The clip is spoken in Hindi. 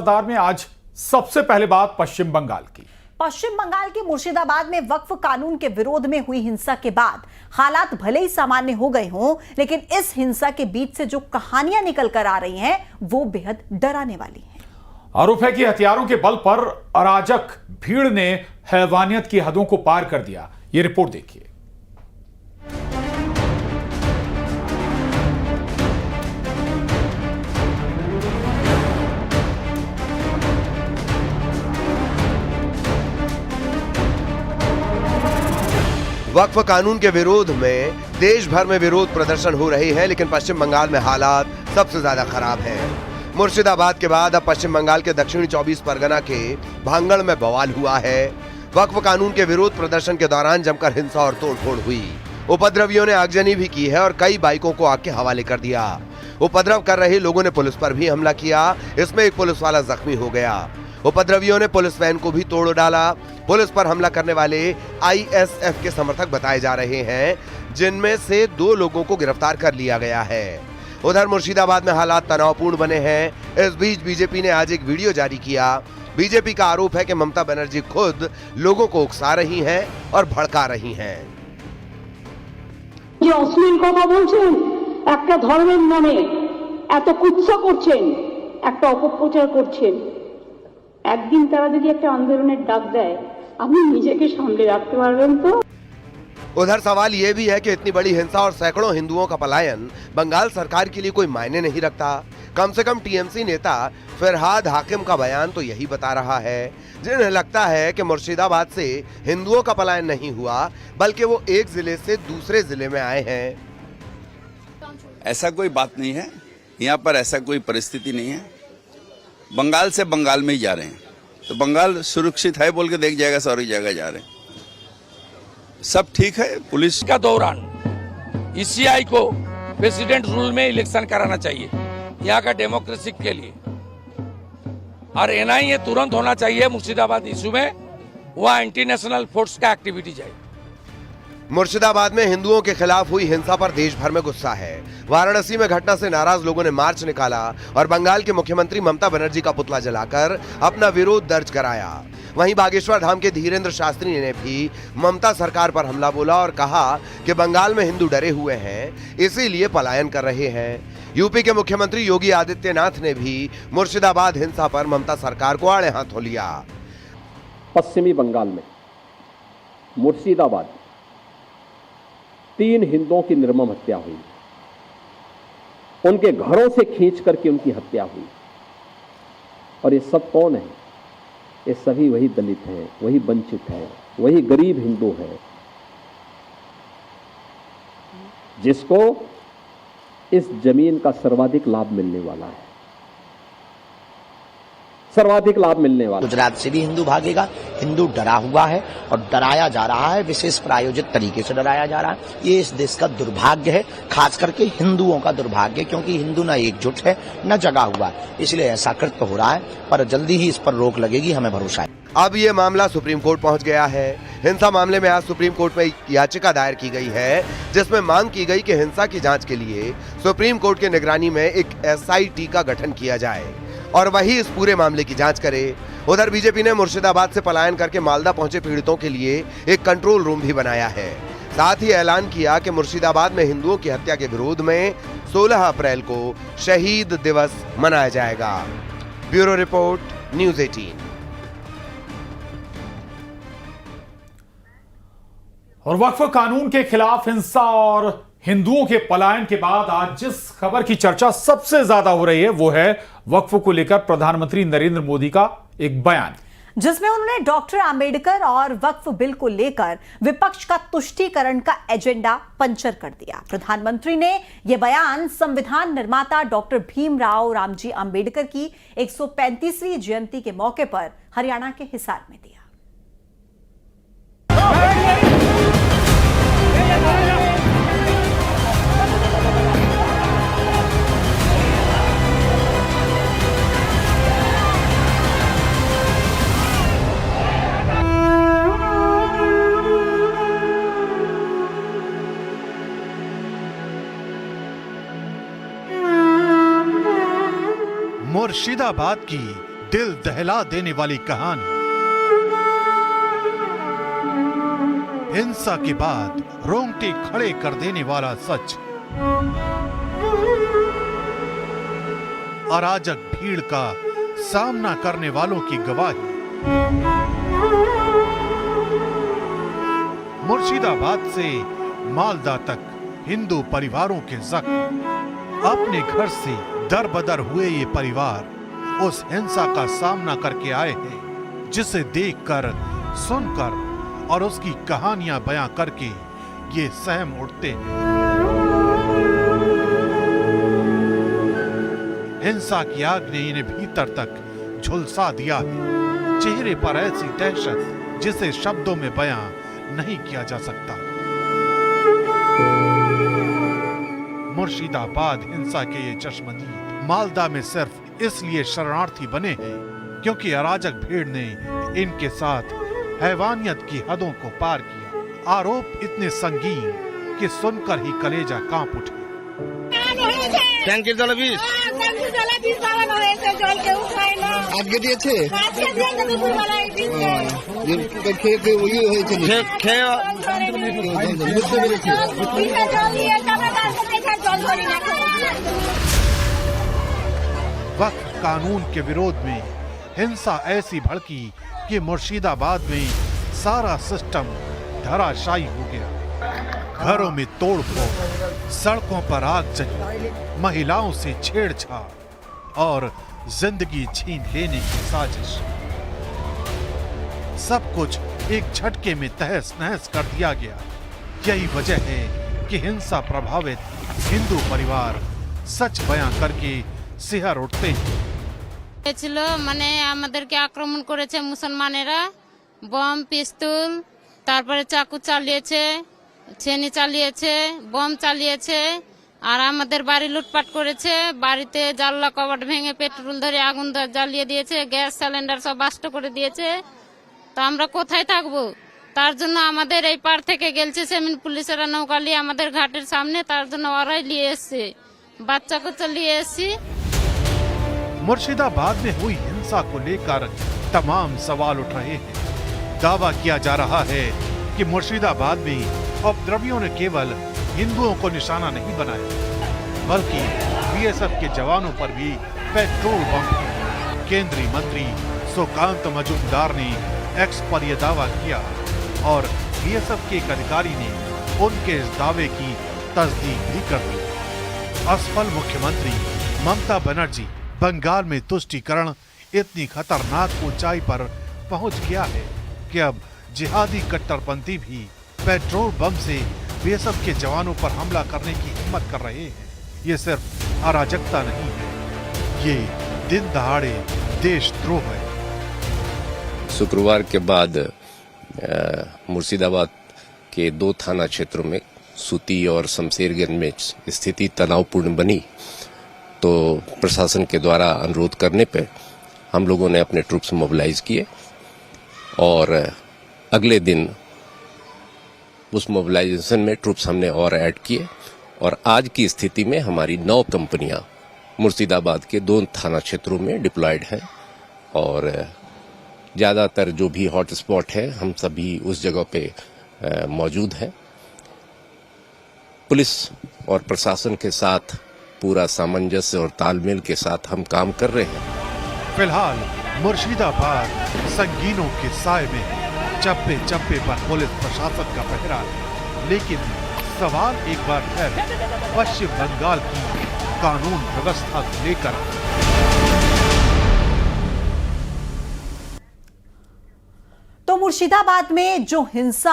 में आज सबसे पहले बात पश्चिम बंगाल की। पश्चिम बंगाल के मुर्शिदाबाद में वक्फ कानून के विरोध में हुई हिंसा के बाद हालात भले ही सामान्य हो गए हों, लेकिन इस हिंसा के बीच से जो कहानियां निकल कर आ रही हैं वो बेहद डराने वाली हैं। आरोप है कि हथियारों के बल पर अराजक भीड़ ने हैवानियत की हदों को पार कर दिया। यह रिपोर्ट देखिए। वक्फ कानून के विरोध में देश भर में विरोध प्रदर्शन हो रहे हैं, लेकिन पश्चिम बंगाल में हालात सबसे ज्यादा खराब हैं। मुर्शिदाबाद के बाद अब पश्चिम बंगाल के दक्षिणी 24 परगना के भांगड़ में बवाल हुआ है। वक्फ कानून के विरोध प्रदर्शन के दौरान जमकर हिंसा और तोड़फोड़ हुई। उपद्रवियों ने आगजनी भी की है और कई बाइकों को आग के हवाले कर दिया। उपद्रव कर रहे लोगों ने पुलिस पर भी हमला किया। इसमें एक पुलिस वाला जख्मी हो गया। उपद्रवियों ने पुलिस वैन को भी तोड़ डाला। पुलिस पर हमला करने वाले आईएसएफ के समर्थक बताए जा रहे हैं, जिनमें से 2 लोगों को गिरफ्तार कर लिया गया है। उधर मुर्शिदाबाद में हालात तनावपूर्ण बने हैं। इस बीच बीजेपी ने आज एक वीडियो जारी किया। बीजेपी का आरोप है कि ममता बनर्जी खुद लोगों को उकसा रही हैं और भड़का रही हैं। যে অশ্লীল কথা বলছেন, একটা ধর্মের নামে এত কুৎসা করছেন, একটা অপপ্রচার করছেন, একদিন তারা যদি একটা আন্দোলনের ডাক দেয় আপনি নিজেকে সামলে রাখতে পারবেন তো? उधर सवाल ये भी है कि इतनी बड़ी हिंसा और सैकड़ों हिंदुओं का पलायन बंगाल सरकार के लिए कोई मायने नहीं रखता। कम से कम टीएमसी नेता फिरहाद हाकिम का बयान तो यही बता रहा है। जिन्हें लगता है कि मुर्शिदाबाद से हिंदुओं का पलायन नहीं हुआ, बल्कि वो एक जिले से दूसरे जिले में आए हैं। ऐसा कोई बात नहीं है, यहाँ पर ऐसा कोई परिस्थिति नहीं है। बंगाल से बंगाल में ही जा रहे हैं, तो बंगाल सुरक्षित है बोल के देख जाएगा, सारी जगह जा रहे हैं, सब ठीक है। पुलिस का दौरान ईसीआई को प्रेसिडेंट रूल में इलेक्शन कराना चाहिए यहाँ का डेमोक्रेसी के लिए, और एनआईए तुरंत होना चाहिए मुर्शिदाबाद इशू में। वहाँ एंटी नेशनल फोर्स का एक्टिविटी जाए। मुर्शिदाबाद में हिंदुओं के खिलाफ हुई हिंसा पर देश भर में गुस्सा है। वाराणसी में घटना से नाराज लोगों ने मार्च निकाला और बंगाल के मुख्यमंत्री ममता बनर्जी का पुतला जलाकर अपना विरोध दर्ज कराया। वहीं बागेश्वर धाम के धीरेन्द्र शास्त्री ने भी ममता सरकार पर हमला बोला और कहा कि बंगाल में हिंदू डरे हुए हैं, इसीलिए पलायन कर रहे हैं। यूपी के मुख्यमंत्री योगी आदित्यनाथ ने भी मुर्शिदाबाद हिंसा पर ममता सरकार को आड़े हाथों लिया। पश्चिमी बंगाल में मुर्शिदाबाद 3 हिंदुओं की निर्मम हत्या हुई। उनके घरों से खींच करके उनकी हत्या हुई। और ये सब कौन है? ये सभी वही दलित हैं, वही वंचित हैं, वही गरीब हिंदू हैं, जिसको इस जमीन का सर्वाधिक लाभ मिलने वाला है। सर्वाधिक लाभ मिलने वाला। गुजरात से भी हिंदू भागेगा। हिंदू डरा हुआ है और डराया जा रहा है, विशेष प्रायोजित तरीके से डराया जा रहा है। ये इस देश का दुर्भाग्य है, खास करके हिंदुओं का दुर्भाग्य, क्योंकि हिंदू न एकजुट है न जगा हुआ है, इसलिए ऐसा कृत्य हो रहा है। पर जल्दी ही इस पर रोक लगेगी, हमें भरोसा है। अब ये मामला सुप्रीम कोर्ट पहुंच गया है। हिंसा मामले में आज सुप्रीम कोर्ट में एक याचिका दायर की गई है, जिसमें मांग की गई कि हिंसा की जांच के लिए सुप्रीम कोर्ट की निगरानी में एक एसआईटी का गठन किया जाए और वही इस पूरे मामले की जांच करे। उधर बीजेपी ने मुर्शिदाबाद से पलायन करके मालदा पहुंचे पीड़ितों के लिए एक कंट्रोल रूम भी बनाया है। साथ ही ऐलान किया कि मुर्शिदाबाद में हिंदुओं की हत्या के विरोध में 16 अप्रैल को शहीद दिवस मनाया जाएगा। Bureau report, news 18। और वक्फ कानून के खिलाफ हिंसा और हिंदुओं के पलायन के बाद आज जिस खबर की चर्चा सबसे ज्यादा हो रही है वो है वक्फ को लेकर प्रधानमंत्री नरेंद्र मोदी का एक बयान, जिसमें उन्होंने डॉक्टर आंबेडकर और वक्फ बिल को लेकर विपक्ष का तुष्टीकरण का एजेंडा पंचर कर दिया। प्रधानमंत्री ने यह बयान संविधान निर्माता डॉक्टर भीमराव रामजी आंबेडकर की 135वीं जयंती के मौके पर हरियाणा के हिसार में दिया। मुर्शिदाबाद की दिल दहला देने वाली कहानी। हिंसा के बाद रोंगटे खड़े कर देने वाला सच। अराजक भीड़ का सामना करने वालों की गवाही। मुर्शिदाबाद से मालदा तक हिंदू परिवारों के जख्म। अपने घर से दरबदर हुए ये परिवार उस हिंसा का सामना करके आए हैं जिसे देखकर, सुनकर और उसकी कहानियां बयां करके ये सहम उठते हैं। हिंसा की आग ने इन्हें भीतर तक झुलसा दिया है। चेहरे पर ऐसी दहशत जिसे शब्दों में बयां नहीं किया जा सकता। मुर्शिदाबाद हिंसा के ये चश्मदीद मालदा में सिर्फ इसलिए शरणार्थी बने हैं क्योंकि अराजक भीड़ ने इनके साथ हैवानियत की हदों को पार किया। आरोप इतने संगीन कि सुनकर ही कलेजा कांप उठे। ট্যাঙ্কের জলে বিষ আজকে দিয়েছে খেয়ে ওই হয়েছে वक्फ कानून के विरोध में हिंसा ऐसी भड़की कि मुर्शिदाबाद में सारा सिस्टम धराशायी हो गया। घरों में तोड़फोड़, सड़कों पर आग जली, महिलाओं से छेड़छाड़ और जिंदगी छीन लेने की साजिश। सब कुछ एक झटके में तहस नहस कर दिया गया। यही वजह है कि हिंसा प्रभावित हिंदू परिवार सच बयां करके सिहर उठते हैं। ছিল মানে আমাদেরকে আক্রমণ করেছে মুসলমানেরা, বম, পিস্তল, তারপরে চাকু চালিয়েছে, ছেনি চালিয়েছে, বম চালিয়েছে আর আমাদের বাড়ি লুটপাট করেছে। বাড়িতে জানলা কবাট ভেঙে পেট্রোল ধরে আগুন জ্বালিয়ে দিয়েছে, গ্যাস সিলিন্ডার সব বাস্ট করে দিয়েছে। তো আমরা কোথায় থাকবো? তার জন্য আমাদের এই পার থেকে গেলছে সেমিন পুলিশেরা নৌকা নিয়ে আমাদের ঘাটের সামনে, তার জন্য ওরাই নিয়ে এসছে, বাচ্চা কুচ্চা নিয়ে এসছি। मुर्शिदाबाद में हुई हिंसा को लेकर तमाम सवाल उठ रहे हैं। दावा किया जा रहा है कि मुर्शिदाबाद में उपद्रवियों ने केवल हिंदुओं को निशाना नहीं बनाया बल्कि बीएसएफ के जवानों पर भी पेट्रोल बम फेंके। केंद्रीय मंत्री सुकांत मजूमदार ने एक्स पर यह दावा किया और बीएसएफ के एक अधिकारी ने उनके इस दावे की तस्दीक भी कर दी। असफल मुख्यमंत्री ममता बनर्जी बंगाल में तुष्टीकरण इतनी खतरनाक ऊंचाई पर पहुंच गया है कि अब जिहादी कट्टरपंथी भी पेट्रोल बम से बीएसएफ के जवानों पर हमला करने की हिम्मत कर रहे हैं। ये सिर्फ अराजकता नहीं है, ये दिन दहाड़े देशद्रोह है। शुक्रवार के बाद मुर्शिदाबाद के 2 थाना क्षेत्रों में सूती और शमशेरगंज में स्थिति तनावपूर्ण बनी, तो प्रशासन के द्वारा अनुरोध करने पर हम लोगों ने अपने ट्रूप्स मोबिलाइज किए और अगले दिन उस मोबिलाइजेशन में ट्रूप्स हमने और ऐड किए और आज की स्थिति में हमारी 9 कंपनियां मुर्शिदाबाद के 2 थाना क्षेत्रों में डिप्लॉयड हैं और ज़्यादातर जो भी हॉट स्पॉट है हम सभी उस जगह पे मौजूद हैं। पुलिस और प्रशासन के साथ पूरा सामंजस्य और तालमेल के साथ हम काम कर रहे हैं। फिलहाल मुर्शिदाबाद संगीनों के साए में है। चप्पे चप्पे पर पुलिस प्रशासन का पहरा है, लेकिन सवाल एक बार फिर पश्चिम बंगाल की कानून व्यवस्था को लेकर। तो मुर्शिदाबाद में जो हिंसा